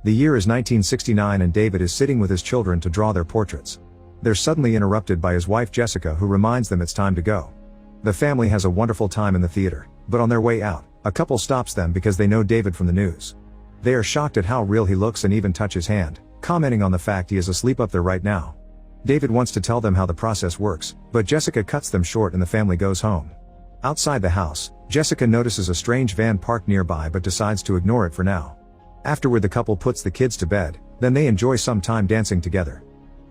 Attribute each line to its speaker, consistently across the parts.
Speaker 1: The year is 1969 and David is sitting with his children to draw their portraits. They're suddenly interrupted by his wife Jessica, who reminds them it's time to go. The family has a wonderful time in the theater, but on their way out, a couple stops them because they know David from the news. They are shocked at how real he looks and even touch his hand, commenting on the fact he is asleep up there right now. David wants to tell them how the process works, but Jessica cuts them short and the family goes home. Outside the house, Jessica notices a strange van parked nearby but decides to ignore it for now. Afterward, the couple puts the kids to bed, then they enjoy some time dancing together.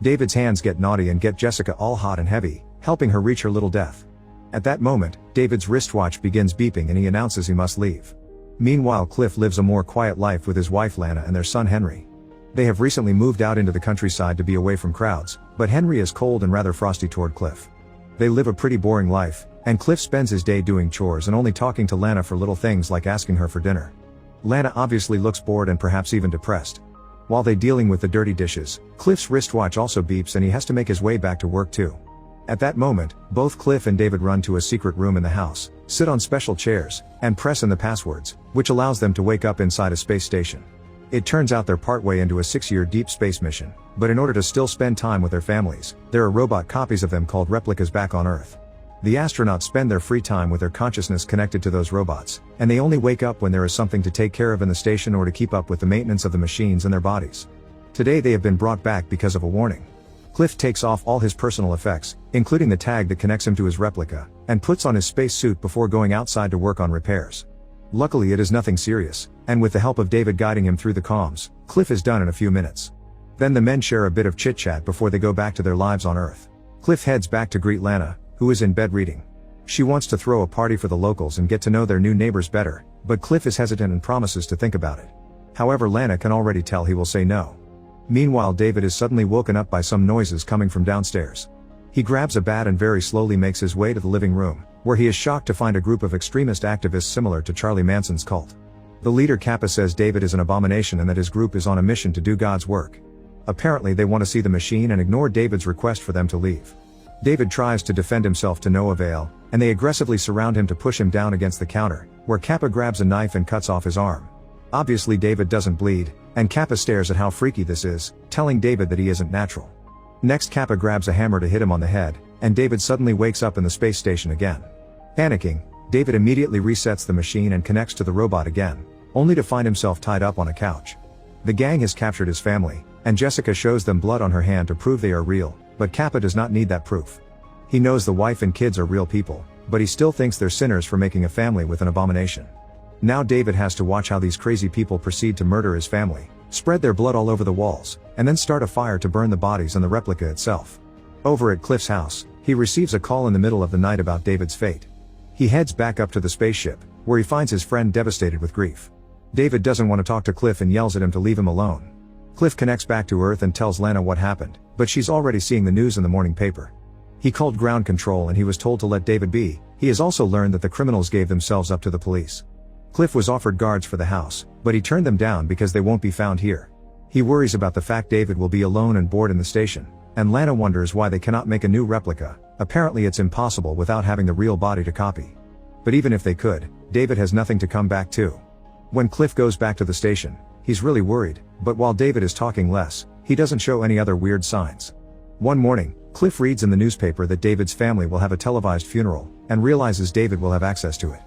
Speaker 1: David's hands get naughty and get Jessica all hot and heavy, helping her reach her little death. At that moment, David's wristwatch begins beeping and he announces he must leave. Meanwhile, Cliff lives a more quiet life with his wife Lana and their son Henry. They have recently moved out into the countryside to be away from crowds, but Henry is cold and rather frosty toward Cliff. They live a pretty boring life, and Cliff spends his day doing chores and only talking to Lana for little things like asking her for dinner. Lana obviously looks bored and perhaps even depressed. While they dealing with the dirty dishes, Cliff's wristwatch also beeps and he has to make his way back to work too. At that moment, both Cliff and David run to a secret room in the house, sit on special chairs, and press in the passwords, which allows them to wake up inside a space station. It turns out they're partway into a 6-year deep space mission, but in order to still spend time with their families, there are robot copies of them called replicas back on Earth. The astronauts spend their free time with their consciousness connected to those robots, and they only wake up when there is something to take care of in the station or to keep up with the maintenance of the machines and their bodies. Today they have been brought back because of a warning. Cliff takes off all his personal effects, including the tag that connects him to his replica, and puts on his space suit before going outside to work on repairs. Luckily it is nothing serious, and with the help of David guiding him through the comms, Cliff is done in a few minutes. Then the men share a bit of chit-chat before they go back to their lives on Earth. Cliff heads back to greet Lana, who is in bed reading. She wants to throw a party for the locals and get to know their new neighbors better, but Cliff is hesitant and promises to think about it. However, Lana can already tell he will say no. Meanwhile, David is suddenly woken up by some noises coming from downstairs. He grabs a bat and very slowly makes his way to the living room, where he is shocked to find a group of extremist activists similar to Charlie Manson's cult. The leader Kappa says David is an abomination and that his group is on a mission to do God's work. Apparently they want to see the machine and ignore David's request for them to leave. David tries to defend himself to no avail, and they aggressively surround him to push him down against the counter, where Kappa grabs a knife and cuts off his arm. Obviously David doesn't bleed, and Kappa stares at how freaky this is, telling David that he isn't natural. Next, Kappa grabs a hammer to hit him on the head, and David suddenly wakes up in the space station again. Panicking, David immediately resets the machine and connects to the robot again, only to find himself tied up on a couch. The gang has captured his family, and Jessica shows them blood on her hand to prove they are real, but Kappa does not need that proof. He knows the wife and kids are real people, but he still thinks they're sinners for making a family with an abomination. Now David has to watch how these crazy people proceed to murder his family, spread their blood all over the walls, and then start a fire to burn the bodies and the replica itself. Over at Cliff's house, he receives a call in the middle of the night about David's fate. He heads back up to the spaceship, where he finds his friend devastated with grief. David doesn't want to talk to Cliff and yells at him to leave him alone. Cliff connects back to Earth and tells Lana what happened, but she's already seeing the news in the morning paper. He called ground control and he was told to let David be. He has also learned that the criminals gave themselves up to the police. Cliff was offered guards for the house, but he turned them down because they won't be found here. He worries about the fact David will be alone and bored in the station, and Lana wonders why they cannot make a new replica. Apparently it's impossible without having the real body to copy. But even if they could, David has nothing to come back to. When Cliff goes back to the station, he's really worried, but while David is talking less, he doesn't show any other weird signs. One morning, Cliff reads in the newspaper that David's family will have a televised funeral, and realizes David will have access to it.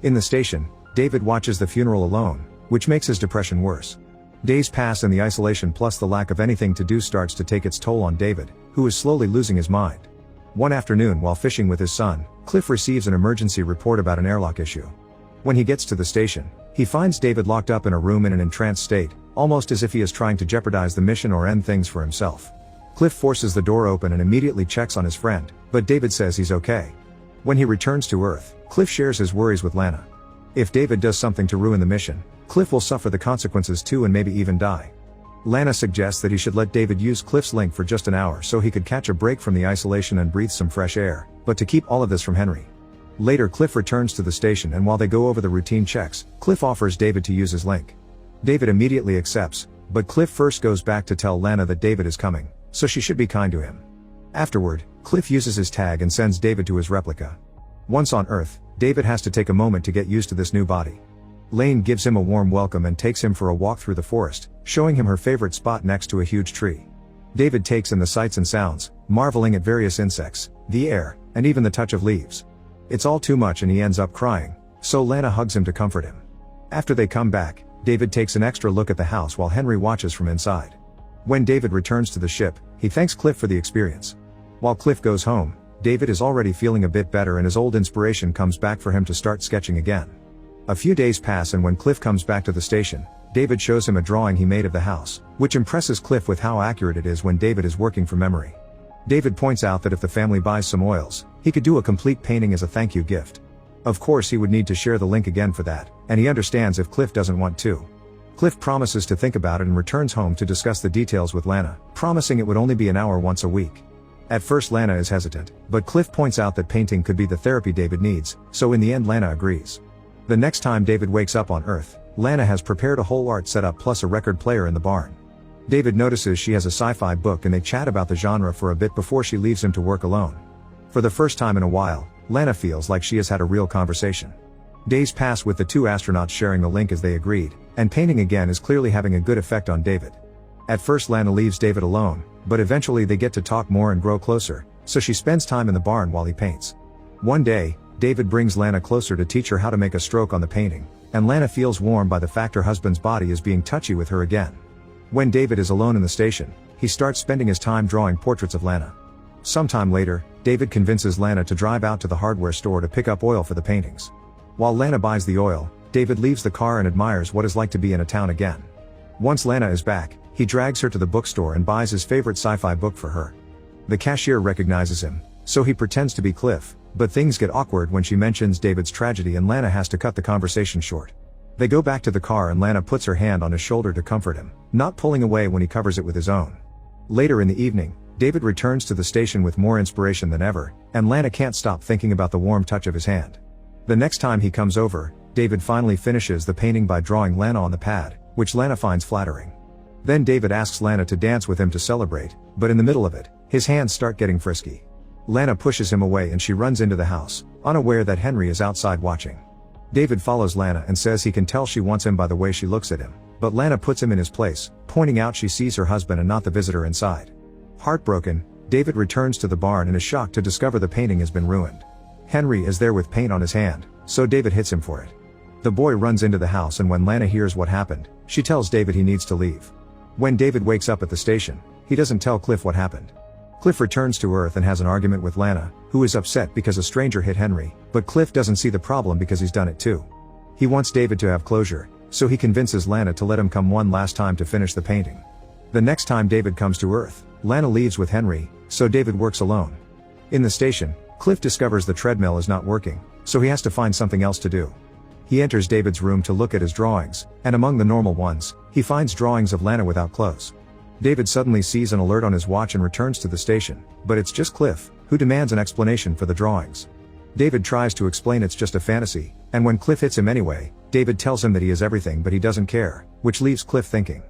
Speaker 1: In the station, David watches the funeral alone, which makes his depression worse. Days pass and the isolation plus the lack of anything to do starts to take its toll on David, who is slowly losing his mind. One afternoon while fishing with his son, Cliff receives an emergency report about an airlock issue. When he gets to the station, he finds David locked up in a room in an entranced state, almost as if he is trying to jeopardize the mission or end things for himself. Cliff forces the door open and immediately checks on his friend, but David says he's okay. When he returns to Earth, Cliff shares his worries with Lana. If David does something to ruin the mission, Cliff will suffer the consequences too and maybe even die. Lana suggests that he should let David use Cliff's link for just an hour so he could catch a break from the isolation and breathe some fresh air, but to keep all of this from Henry. Later, Cliff returns to the station and while they go over the routine checks, Cliff offers David to use his link. David immediately accepts, but Cliff first goes back to tell Lana that David is coming, so she should be kind to him. Afterward, Cliff uses his tag and sends David to his replica. Once on Earth, David has to take a moment to get used to this new body. Lane gives him a warm welcome and takes him for a walk through the forest, showing him her favorite spot next to a huge tree. David takes in the sights and sounds, marveling at various insects, the air, and even the touch of leaves. It's all too much and he ends up crying, so Lana hugs him to comfort him. After they come back, David takes an extra look at the house while Henry watches from inside. When David returns to the ship, he thanks Cliff for the experience. While Cliff goes home, David is already feeling a bit better and his old inspiration comes back for him to start sketching again. A few days pass and when Cliff comes back to the station, David shows him a drawing he made of the house, which impresses Cliff with how accurate it is when David is working from memory. David points out that if the family buys some oils, he could do a complete painting as a thank you gift. Of course he would need to share the link again for that, and he understands if Cliff doesn't want to. Cliff promises to think about it and returns home to discuss the details with Lana, promising it would only be an hour once a week. At first Lana is hesitant, but Cliff points out that painting could be the therapy David needs, so in the end Lana agrees. The next time David wakes up on Earth, Lana has prepared a whole art setup plus a record player in the barn. David notices she has a sci-fi book and they chat about the genre for a bit before she leaves him to work alone. For the first time in a while, Lana feels like she has had a real conversation. Days pass with the two astronauts sharing the link as they agreed, and painting again is clearly having a good effect on David. At first Lana leaves David alone, but eventually they get to talk more and grow closer, so she spends time in the barn while he paints. One day, David brings Lana closer to teach her how to make a stroke on the painting, and Lana feels warm by the fact her husband's body is being touchy with her again. When David is alone in the station, he starts spending his time drawing portraits of Lana. Sometime later, David convinces Lana to drive out to the hardware store to pick up oil for the paintings. While Lana buys the oil, David leaves the car and admires what it's like to be in a town again. Once Lana is back, he drags her to the bookstore and buys his favorite sci-fi book for her. The cashier recognizes him, so he pretends to be Cliff, but things get awkward when she mentions David's tragedy and Lana has to cut the conversation short. They go back to the car and Lana puts her hand on his shoulder to comfort him, not pulling away when he covers it with his own. Later in the evening, David returns to the station with more inspiration than ever, and Lana can't stop thinking about the warm touch of his hand. The next time he comes over, David finally finishes the painting by drawing Lana on the pad, which Lana finds flattering. Then David asks Lana to dance with him to celebrate, but in the middle of it, his hands start getting frisky. Lana pushes him away and she runs into the house, unaware that Henry is outside watching. David follows Lana and says he can tell she wants him by the way she looks at him, but Lana puts him in his place, pointing out she sees her husband and not the visitor inside. Heartbroken, David returns to the barn and is shocked to discover the painting has been ruined. Henry is there with paint on his hand, so David hits him for it. The boy runs into the house and when Lana hears what happened, she tells David he needs to leave. When David wakes up at the station, he doesn't tell Cliff what happened. Cliff returns to Earth and has an argument with Lana, who is upset because a stranger hit Henry, but Cliff doesn't see the problem because he's done it too. He wants David to have closure, so he convinces Lana to let him come one last time to finish the painting. The next time David comes to Earth, Lana leaves with Henry, so David works alone. In the station, Cliff discovers the treadmill is not working, so he has to find something else to do. He enters David's room to look at his drawings, and among the normal ones, he finds drawings of Lana without clothes. David suddenly sees an alert on his watch and returns to the station, but it's just Cliff, who demands an explanation for the drawings. David tries to explain it's just a fantasy, and when Cliff hits him anyway, David tells him that he is everything but he doesn't care, which leaves Cliff thinking.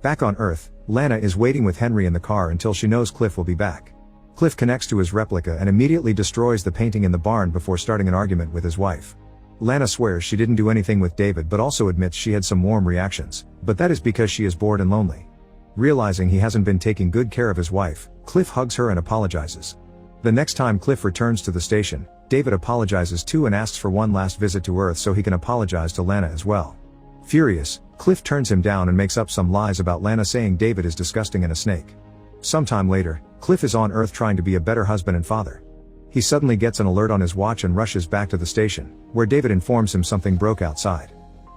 Speaker 1: Back on Earth, Lana is waiting with Henry in the car until she knows Cliff will be back. Cliff connects to his replica and immediately destroys the painting in the barn before starting an argument with his wife. Lana swears she didn't do anything with David but also admits she had some warm reactions, but that is because she is bored and lonely. Realizing he hasn't been taking good care of his wife, Cliff hugs her and apologizes. The next time Cliff returns to the station, David apologizes too and asks for one last visit to Earth so he can apologize to Lana as well. Furious, Cliff turns him down and makes up some lies about Lana saying David is disgusting and a snake. Sometime later, Cliff is on Earth trying to be a better husband and father. He suddenly gets an alert on his watch and rushes back to the station, where David informs him something broke outside.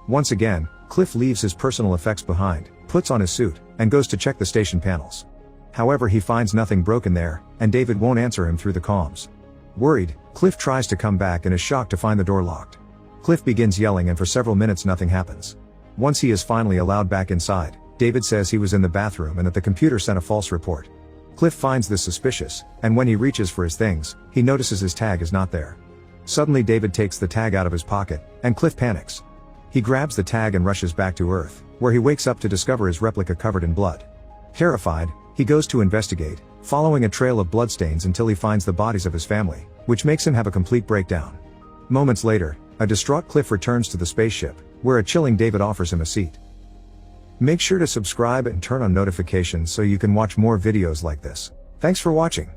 Speaker 1: Once again, Cliff leaves his personal effects behind, puts on his suit, and goes to check the station panels. However, he finds nothing broken there, and David won't answer him through the comms. Worried, Cliff tries to come back and is shocked to find the door locked. Cliff begins yelling and for several minutes nothing happens. Once he is finally allowed back inside, David says he was in the bathroom and that the computer sent a false report. Cliff finds this suspicious, and when he reaches for his things, he notices his tag is not there. Suddenly David takes the tag out of his pocket, and Cliff panics. He grabs the tag and rushes back to Earth, where he wakes up to discover his replica covered in blood. Terrified, he goes to investigate, following a trail of bloodstains until he finds the bodies of his family, which makes him have a complete breakdown. Moments later, a distraught Cliff returns to the spaceship, where a chilling David offers him a seat. Make sure to subscribe and turn on notifications so you can watch more videos like this. Thanks for watching.